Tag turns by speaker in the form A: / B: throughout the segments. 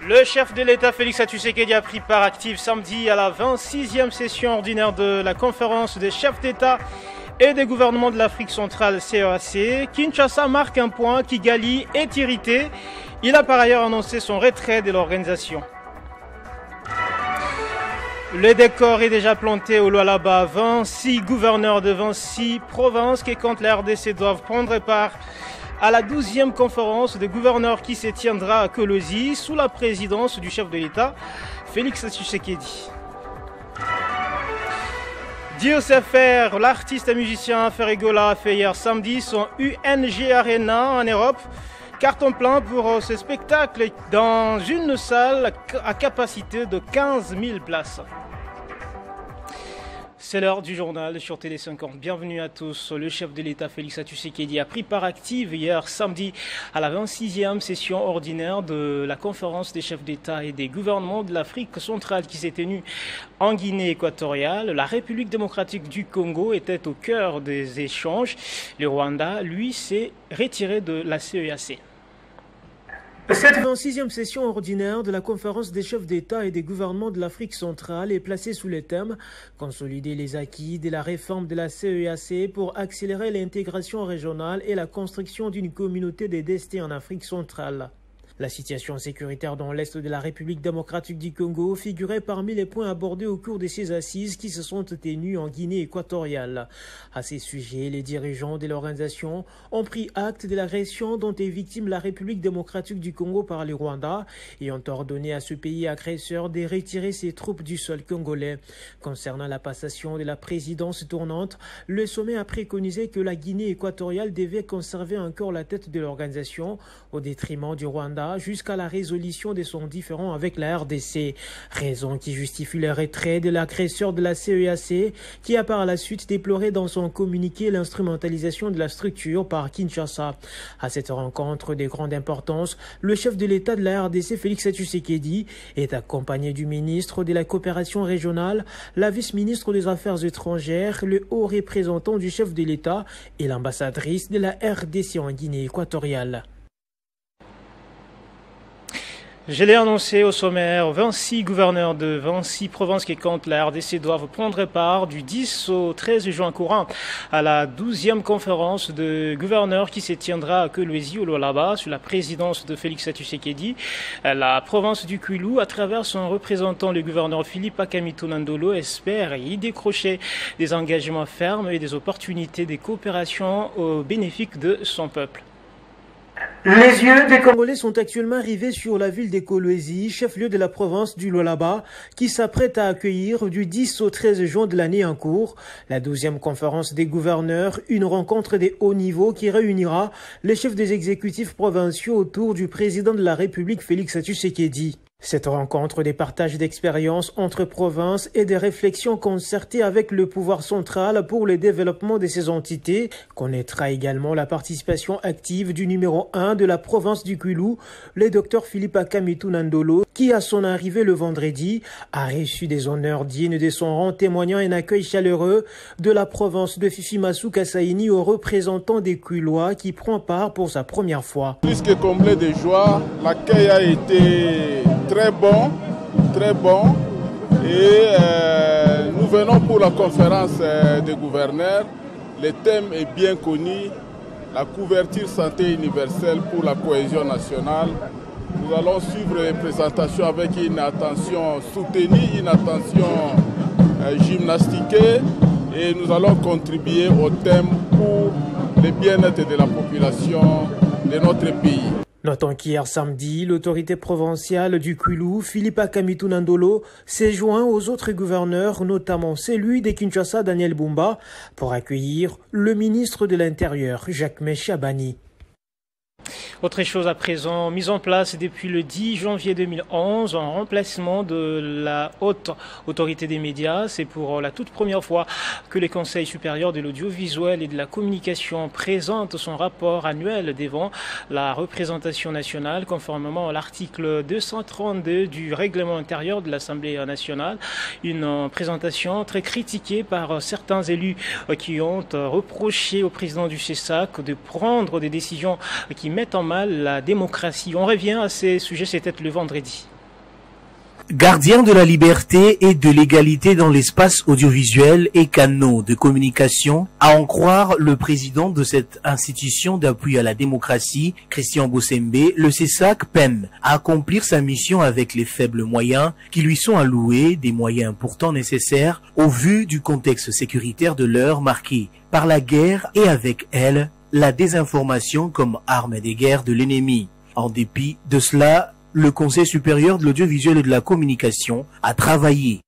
A: Le chef de l'État Félix Tshisekedi a pris part active samedi à la 26e session ordinaire de la conférence des chefs d'État et des gouvernements de l'Afrique centrale CEAC. Kinshasa marque un point, Kigali est irrité. Il a par ailleurs annoncé son retrait de l'organisation. Le décor est déjà planté au Lualaba. 26 gouverneurs de 26 provinces qui comptent la RDC doivent prendre part à la 12e conférence des gouverneurs qui se tiendra à Kolwezi sous la présidence du chef de l'État, Félix Tshisekedi. Dieu sait faire, l'artiste et musicien Ferregola a fait hier samedi son UNG Arena en Europe. Carton plein pour ce spectacle dans une salle à capacité de 15 000 places. C'est l'heure du journal sur Télé 50. Bienvenue à tous. Le chef de l'État Félix Tshisekedi a pris part active hier samedi à la 26e session ordinaire de la conférence des chefs d'État et des gouvernements de l'Afrique centrale qui s'est tenue en Guinée équatoriale. La République démocratique du Congo était au cœur des échanges. Le Rwanda, lui, s'est retiré de la CEAC. Cette 26e session ordinaire de la conférence des chefs d'État et des gouvernements de l'Afrique centrale est placée sous le thème « Consolider les acquis de la réforme de la CEAC pour accélérer l'intégration régionale et la construction d'une communauté des destins en Afrique centrale ». La situation sécuritaire dans l'est de la République démocratique du Congo figurait parmi les points abordés au cours de ces assises qui se sont tenues en Guinée équatoriale. À ces sujets, les dirigeants de l'organisation ont pris acte de l'agression dont est victime la République démocratique du Congo par le Rwanda et ont ordonné à ce pays agresseur de retirer ses troupes du sol congolais. Concernant la passation de la présidence tournante, le sommet a préconisé que la Guinée équatoriale devait conserver encore la tête de l'organisation au détriment du Rwanda jusqu'à la résolution de son différend avec la RDC, raison qui justifie le retrait de l'agresseur de la CEAC qui a par la suite déploré dans son communiqué l'instrumentalisation de la structure par Kinshasa. À cette rencontre de grande importance, le chef de l'État de la RDC Félix Tshisekedi est accompagné du ministre de la coopération régionale, la vice-ministre des Affaires étrangères, le haut représentant du chef de l'État et l'ambassadrice de la RDC en Guinée équatoriale. Je l'ai annoncé au sommaire, 26 gouverneurs de 26 provinces qui comptent la RDC doivent prendre part du 10 au 13 juin courant à la 12e conférence de gouverneurs qui se tiendra à Kolwezi au Lualaba sous la présidence de Félix Tshisekedi. La province du Kwilu, à travers son représentant, le gouverneur Philippe Akamitu Nandolo, espère y décrocher des engagements fermes et des opportunités de coopération au bénéfice de son peuple. Les yeux des Congolais sont actuellement rivés sur la ville de Kolwezi, chef-lieu de la province du Lualaba, qui s'apprête à accueillir du 10 au 13 juin de l'année en cours la 12e conférence des gouverneurs, une rencontre de haut niveau qui réunira les chefs des exécutifs provinciaux autour du président de la République Félix Tshisekedi. Cette rencontre des partages d'expériences entre provinces et des réflexions concertées avec le pouvoir central pour le développement de ces entités connaîtra également la participation active du numéro 1 de la province du Kwilu, le docteur Philippe Akamitu Nandolo, qui à son arrivée le vendredi a reçu des honneurs dignes de son rang, témoignant un accueil chaleureux de la province de Fifi-Massou Kassaïni au représentant des Kwilois qui prend part pour sa première fois.
B: Plus que comblé de joie, l'accueil a été très bon, et nous venons pour la conférence des gouverneurs. Le thème est bien connu, la couverture santé universelle pour la cohésion nationale. Nous allons suivre les présentations avec une attention soutenue, une attention gymnastiquée, et nous allons contribuer au thème pour le bien-être de la population de notre pays.
A: Notons qu'hier samedi, l'autorité provinciale du Kwilu, Philippe Akamitu Nandolo, s'est joint aux autres gouverneurs, notamment celui de Kinshasa, Daniel Bumba, pour accueillir le ministre de l'Intérieur, Jacques Chabani. Autre chose à présent, mise en place depuis le 10 janvier 2011 en remplacement de la haute autorité des médias. C'est pour la toute première fois que le Conseil supérieur de l'audiovisuel et de la communication présente son rapport annuel devant la représentation nationale conformément à l'article 232 du règlement intérieur de l'Assemblée nationale. Une présentation très critiquée par certains élus qui ont reproché au président du CESAC de prendre des décisions qui mettent en mal la démocratie. On revient à ces sujets, c'était le vendredi.
C: Gardien de la liberté et de l'égalité dans l'espace audiovisuel et canaux de communication, à en croire le président de cette institution d'appui à la démocratie, Christian Bossembe, le CESAC peine à accomplir sa mission avec les faibles moyens qui lui sont alloués, des moyens pourtant nécessaires au vu du contexte sécuritaire de l'heure marqué par la guerre et avec elle la désinformation comme arme des guerres de l'ennemi. En dépit de cela, le Conseil supérieur de l'audiovisuel et de la communication a travaillé.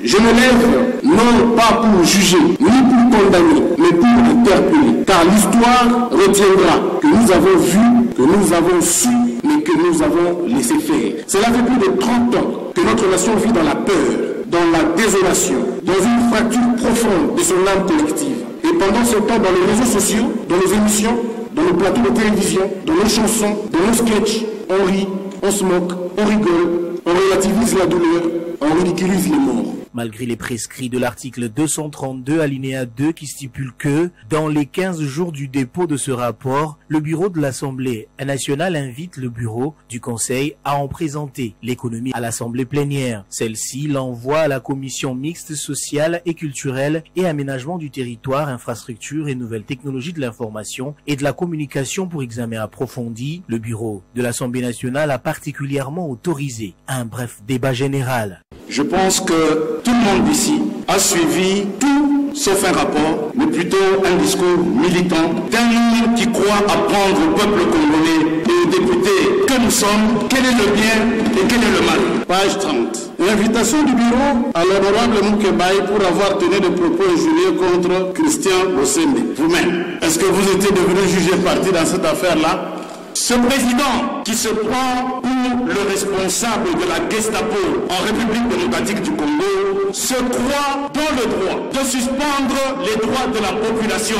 D: Je me lève non pas pour juger, ni pour condamner, mais pour interpeller. Car l'histoire retiendra que nous avons vu, que nous avons su, mais que nous avons laissé faire. Cela fait plus de 30 ans que notre nation vit dans la peur, dans la désolation, dans une fracture profonde de son âme collective. Et pendant ce temps, dans les réseaux sociaux, dans nos émissions, dans nos plateaux de télévision, dans nos chansons, dans nos sketchs, on rit, on se moque, on rigole, on relativise la douleur, on ridiculise les morts.
C: Malgré les prescrits de l'article 232 alinéa 2 qui stipule que, dans les 15 jours du dépôt de ce rapport, le bureau de l'Assemblée nationale invite le bureau du Conseil à en présenter l'économie à l'Assemblée plénière. Celle-ci l'envoie à la commission mixte sociale et culturelle et aménagement du territoire, infrastructure et nouvelles technologies de l'information et de la communication pour examen approfondi. Le bureau de l'Assemblée nationale a particulièrement autorisé un bref débat général.
D: Je pense que tout le monde ici a suivi tout sauf un rapport, mais plutôt un discours militant d'un homme qui croit apprendre au peuple congolais et aux députés que nous sommes, quel est le bien et quel est le mal. Page 30. L'invitation du bureau à l'honorable Moukebaï pour avoir tenu des propos injurieux contre Christian Bossembe. Vous-même, est-ce que vous étiez devenu juge parti dans cette affaire-là? Ce président qui se prend pour le responsable de la Gestapo en République démocratique du Congo se croit dans le droit de suspendre les droits de la population.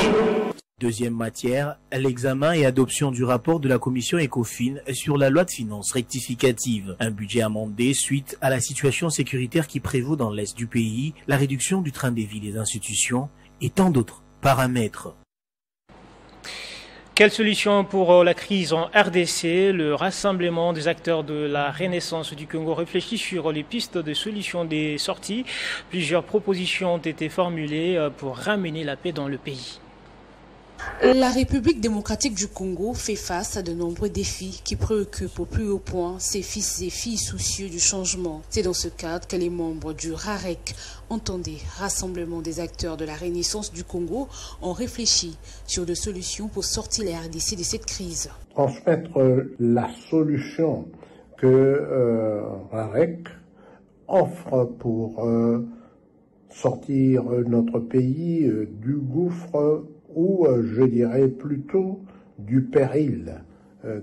C: Deuxième matière, l'examen et adoption du rapport de la commission ECOFIN sur la loi de finances rectificative. Un budget amendé suite à la situation sécuritaire qui prévaut dans l'est du pays, la réduction du train de vie des institutions et tant d'autres paramètres.
A: Quelle solution pour la crise en RDC? Le rassemblement des acteurs de la Renaissance du Congo réfléchit sur les pistes de solutions des sorties. Plusieurs propositions ont été formulées pour ramener la paix dans le pays.
E: La République démocratique du Congo fait face à de nombreux défis qui préoccupent au plus haut point ses fils et filles soucieux du changement. C'est dans ce cadre que les membres du RAREC, entendez Rassemblement des acteurs de la Renaissance du Congo, ont réfléchi sur des solutions pour sortir la RDC de cette crise.
F: Transmettre la solution que RAREC offre pour sortir notre pays du gouffre ou je dirais plutôt du péril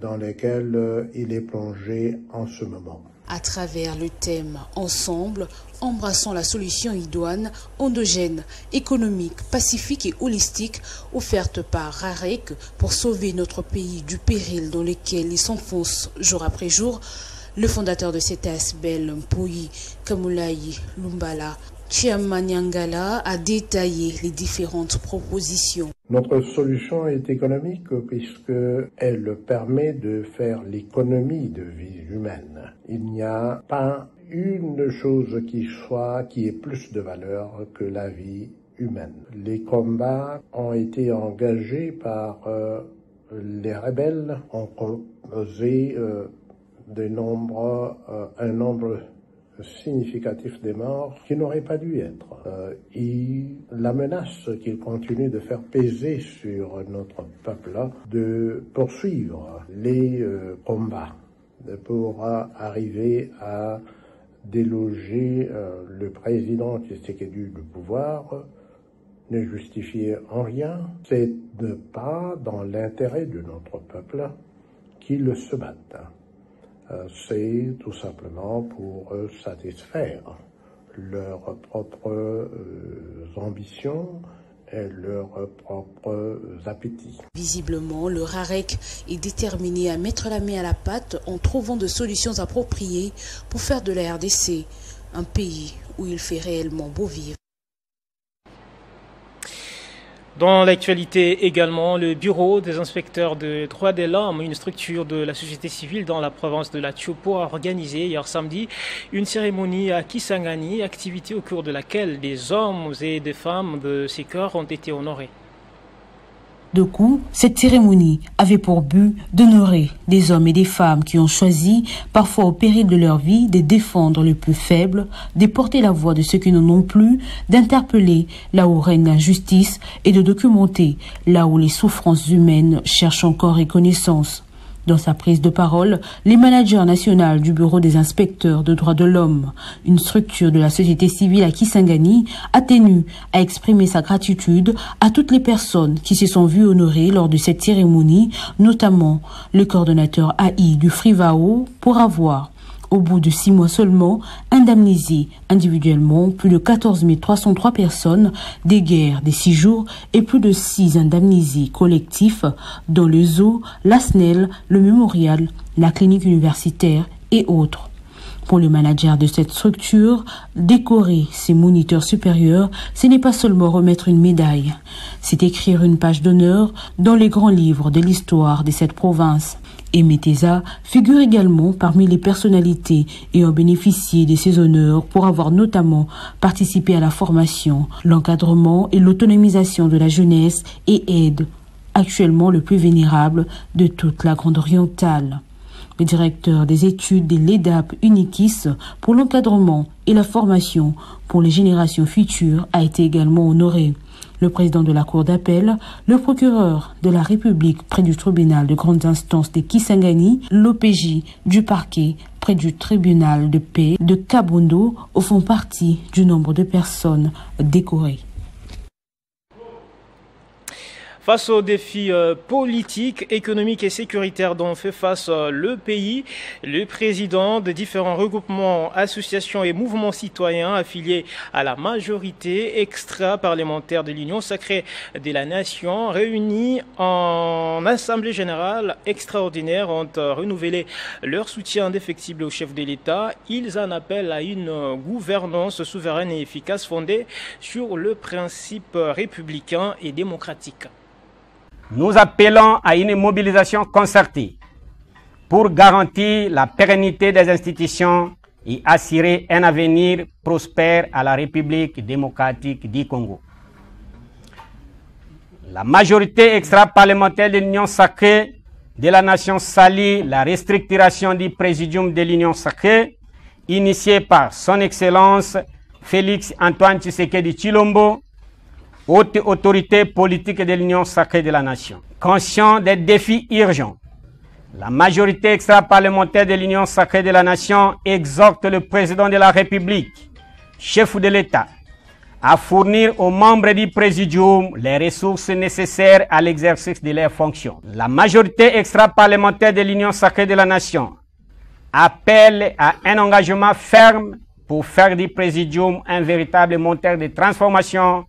F: dans lequel il est plongé en ce moment.
E: À travers le thème « Ensemble, embrassons la solution idoine, endogène, économique, pacifique et holistique » offerte par RAREC pour sauver notre pays du péril dans lequel il s'enfonce jour après jour, le fondateur de cet ASBEL, Mpoyi Kamulayi Lumbala Chiamanyangala, a détaillé les différentes propositions.
F: Notre solution est économique puisqu'elle permet de faire l'économie de vie humaine. Il n'y a pas une chose qui ait plus de valeur que la vie humaine. Les combats ont été engagés par les rebelles, ont causé un nombre significatif des morts qui n'auraient pas dû être. Et la menace qu'il continue de faire peser sur notre peuple de poursuivre les combats pour arriver à déloger le président Tshisekedi du pouvoir ne justifiait en rien. C'est pas dans l'intérêt de notre peuple qu'il se batte. C'est tout simplement pour satisfaire leurs propres ambitions et leurs propres appétits.
E: Visiblement, le RAREC est déterminé à mettre la main à la pâte en trouvant des solutions appropriées pour faire de la RDC un pays où il fait réellement beau vivre.
A: Dans l'actualité également, le bureau des inspecteurs des droits de l'homme, une structure de la société civile dans la province de la Tchopo, a organisé hier samedi une cérémonie à Kisangani, activité au cours de laquelle des hommes et des femmes de ces corps ont été honorés.
E: De coup, cette cérémonie avait pour but d'honorer des hommes et des femmes qui ont choisi, parfois au péril de leur vie, de défendre les plus faibles, de porter la voix de ceux qui n'en ont plus, d'interpeller là où règne l'injustice et de documenter là où les souffrances humaines cherchent encore reconnaissance. Dans sa prise de parole, le manager national du Bureau des inspecteurs de droits de l'homme, une structure de la société civile à Kisangani, a tenu à exprimer sa gratitude à toutes les personnes qui se sont vues honorées lors de cette cérémonie, notamment le coordonnateur AI du Frivao, pour avoir, au bout de 6 mois seulement, indemnisé individuellement plus de 14 303 personnes des guerres des 6 jours et plus de 6 indemnisés collectifs dans le zoo, la SNEL, le mémorial, la clinique universitaire et autres. Pour le manager de cette structure, décorer ses moniteurs supérieurs, ce n'est pas seulement remettre une médaille, c'est écrire une page d'honneur dans les grands livres de l'histoire de cette province. Et Meteza figure également parmi les personnalités ayant bénéficié de ces honneurs pour avoir notamment participé à la formation, l'encadrement et l'autonomisation de la jeunesse et aide actuellement le plus vénérable de toute la Grande Orientale. Le directeur des études de l'EDAP Unikis pour l'encadrement et la formation pour les générations futures a été également honoré. Le président de la Cour d'appel, le procureur de la République près du tribunal de grande instance de Kisangani, l'OPJ du parquet près du tribunal de paix de Kabondo font partie du nombre de personnes décorées.
A: Face aux défis politiques, économiques et sécuritaires dont fait face le pays, le président de différents regroupements, associations et mouvements citoyens affiliés à la majorité extra-parlementaire de l'Union sacrée de la Nation, réunis en Assemblée générale extraordinaire, ont renouvelé leur soutien indéfectible au chef de l'État. Ils en appellent à une gouvernance souveraine et efficace fondée sur le principe républicain et démocratique.
G: Nous appelons à une mobilisation concertée pour garantir la pérennité des institutions et assurer un avenir prospère à la République démocratique du Congo. La majorité extra-parlementaire de l'Union sacrée de la Nation salue la restructuration du Présidium de l'Union sacrée initiée par son Excellence Félix Antoine Tshisekedi Tshilombo, haute autorité politique de l'Union sacrée de la Nation. Conscient des défis urgents, la majorité extra-parlementaire de l'Union sacrée de la Nation exhorte le président de la République, chef de l'État, à fournir aux membres du Présidium les ressources nécessaires à l'exercice de leurs fonctions. La majorité extra-parlementaire de l'Union sacrée de la Nation appelle à un engagement ferme pour faire du Présidium un véritable moteur de transformation,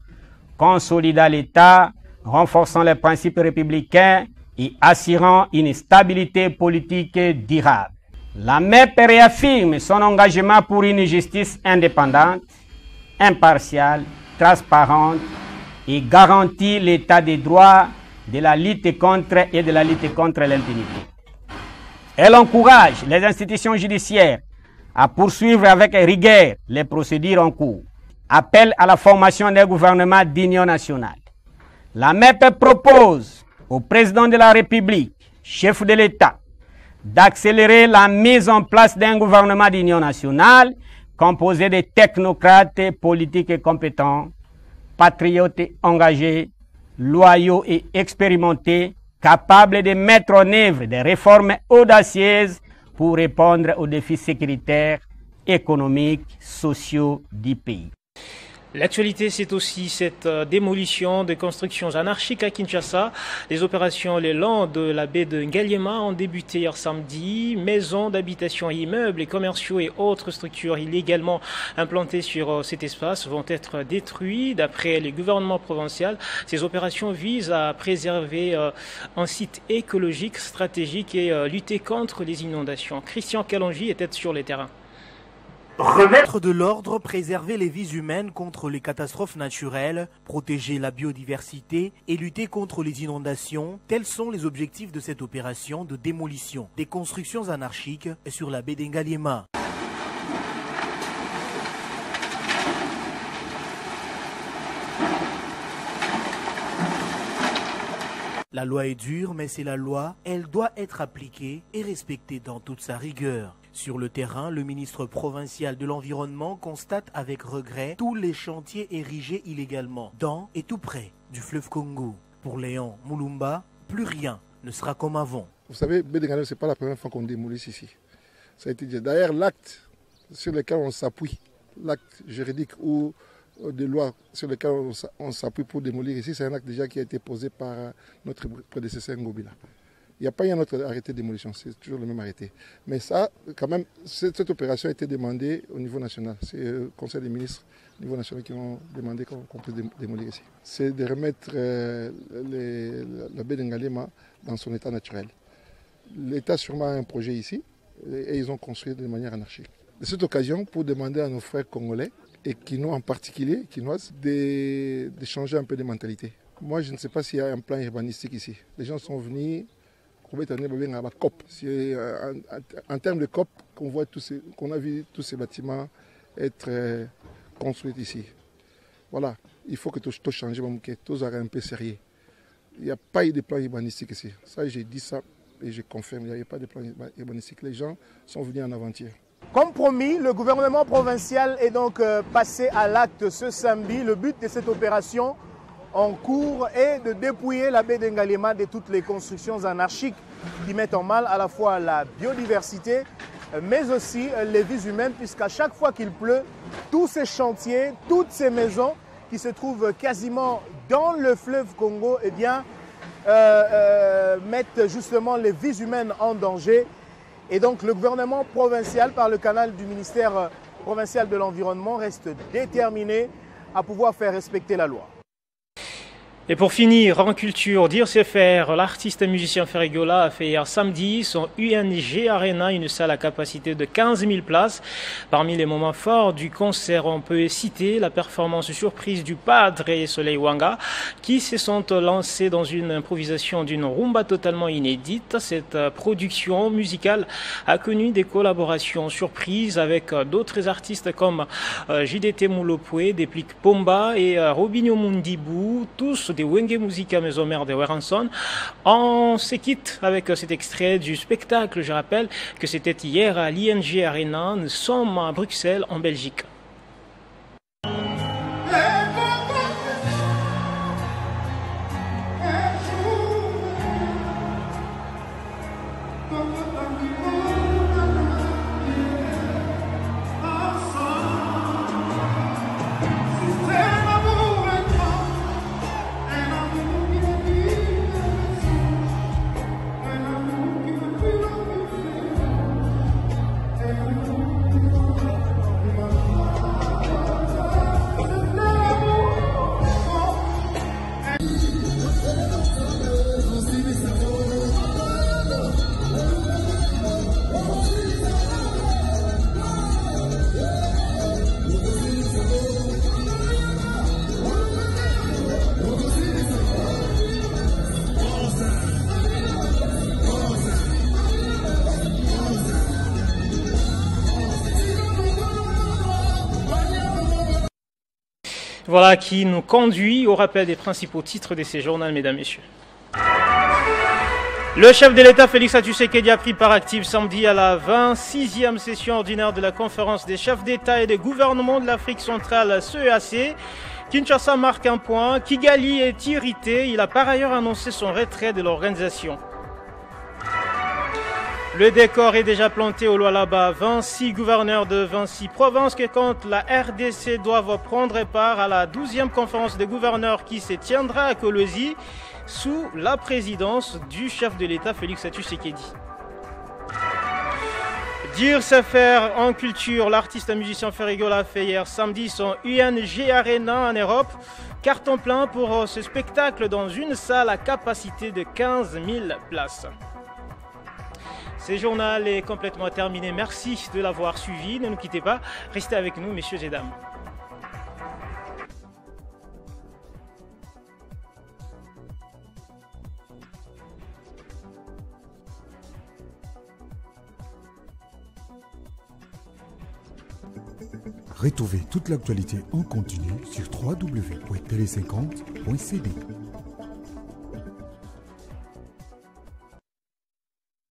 G: consolidant l'État, renforçant les principes républicains et assurant une stabilité politique durable. La MEP réaffirme son engagement pour une justice indépendante, impartiale, transparente et garantit l'état des droits, de la lutte contre l'impunité. Elle encourage les institutions judiciaires à poursuivre avec rigueur les procédures en cours. Appelle à la formation des gouvernements d'union nationale. La MEP propose au président de la République, chef de l'État, d'accélérer la mise en place d'un gouvernement d'union nationale composé de technocrates politiques et compétents, patriotes engagés, loyaux et expérimentés, capables de mettre en œuvre des réformes audacieuses pour répondre aux défis sécuritaires, économiques, sociaux du pays.
A: L'actualité, c'est aussi cette démolition de constructions anarchiques à Kinshasa. Les opérations le long de la baie de Ngaliema ont débuté hier samedi. Maisons d'habitation, immeubles et commerciaux et autres structures illégalement implantées sur cet espace vont être détruits. D'après le gouvernement provincial, ces opérations visent à préserver un site écologique stratégique et lutter contre les inondations. Christian Kalonji était sur le terrain.
C: Remettre de l'ordre, préserver les vies humaines contre les catastrophes naturelles, protéger la biodiversité et lutter contre les inondations, tels sont les objectifs de cette opération de démolition des constructions anarchiques sur la baie d'Engaliema. La loi est dure, mais c'est la loi. Elle doit être appliquée et respectée dans toute sa rigueur. Sur le terrain, le ministre provincial de l'Environnement constate avec regret tous les chantiers érigés illégalement dans et tout près du fleuve Congo. Pour Léon Moulumba, plus rien ne sera comme avant.
H: Vous savez, Bédengaliema, ce n'est pas la première fois qu'on démolit ici. Ça a été dit. D'ailleurs, l'acte sur lequel on s'appuie, l'acte juridique ou des lois sur lesquelles on s'appuie pour démolir ici, c'est un acte déjà qui a été posé par notre prédécesseur Ngobila. Il n'y a pas eu un autre arrêté de démolition, c'est toujours le même arrêté. Mais ça, quand même, cette opération a été demandée au niveau national. C'est le Conseil des ministres au niveau national qui ont demandé qu'on puisse démolir ici. C'est de remettre la baie d'Engaliema dans son état naturel. L'État sûrement a un projet ici et ils ont construit de manière anarchique. De cette occasion, pour demander à nos frères congolais, et Kinois en particulier, Kinoises, de changer un peu de mentalité. Moi, je ne sais pas s'il y a un plan urbanistique ici. Les gens sont venus, en termes de COP, qu'on a vu tous ces bâtiments être construits ici. Voilà, il faut que tout change, que tout soit un peu sérieux. Il n'y a pas eu de plan urbanistique ici. Ça, j'ai dit ça et je confirme, il n'y a pas de plan urbanistique. Les gens sont venus en aventure.
I: Comme promis, le gouvernement provincial est donc passé à l'acte ce samedi. Le but de cette opération en cours est de dépouiller la baie d'Engaliema de toutes les constructions anarchiques qui mettent en mal à la fois la biodiversité, mais aussi les vies humaines, puisqu'à chaque fois qu'il pleut, tous ces chantiers, toutes ces maisons qui se trouvent quasiment dans le fleuve Congo, eh bien, mettent justement les vies humaines en danger. Et donc le gouvernement provincial, par le canal du ministère provincial de l'Environnement, reste déterminé à pouvoir faire respecter la loi.
A: Et pour finir, en culture, dire c'est faire, l'artiste et musicien Ferrigola a fait hier samedi son UNG Arena, une salle à capacité de 15 000 places. Parmi les moments forts du concert, on peut citer la performance surprise du Padre Soleil Wanga, qui se sont lancés dans une improvisation d'une rumba totalement inédite. Cette production musicale a connu des collaborations surprises avec d'autres artistes comme JDT Moulopoué, Deplik Pomba et Robinho Mundibou, tous des Wenge Musica Maison Mère de Weranson. On se quitte avec cet extrait du spectacle. Je rappelle que c'était hier à l'ING Arena. Nous sommes à Bruxelles, en Belgique. Voilà qui nous conduit au rappel des principaux titres de ces journaux, mesdames, messieurs. Le chef de l'État, Félix Tshisekedi, a pris part active samedi à la 26e session ordinaire de la conférence des chefs d'État et des gouvernements de l'Afrique centrale, CEAC. Kinshasa marque un point. Kigali est irrité. Il a par ailleurs annoncé son retrait de l'organisation. Le décor est déjà planté au Lualaba. 26 gouverneurs de 26 provinces qui comptent la RDC doivent prendre part à la 12e conférence des gouverneurs qui se tiendra à Kolwezi sous la présidence du chef de l'État Félix Tshisekedi. Dire c'est faire en culture, l'artiste et musicien Ferrigola a fait hier samedi son UNG Arena en Europe. Carton plein pour ce spectacle dans une salle à capacité de 15 000 places. Ce journal est complètement terminé. Merci de l'avoir suivi. Ne nous quittez pas. Restez avec nous, messieurs et dames.
J: Retrouvez toute l'actualité en continu sur www.tele50.cd.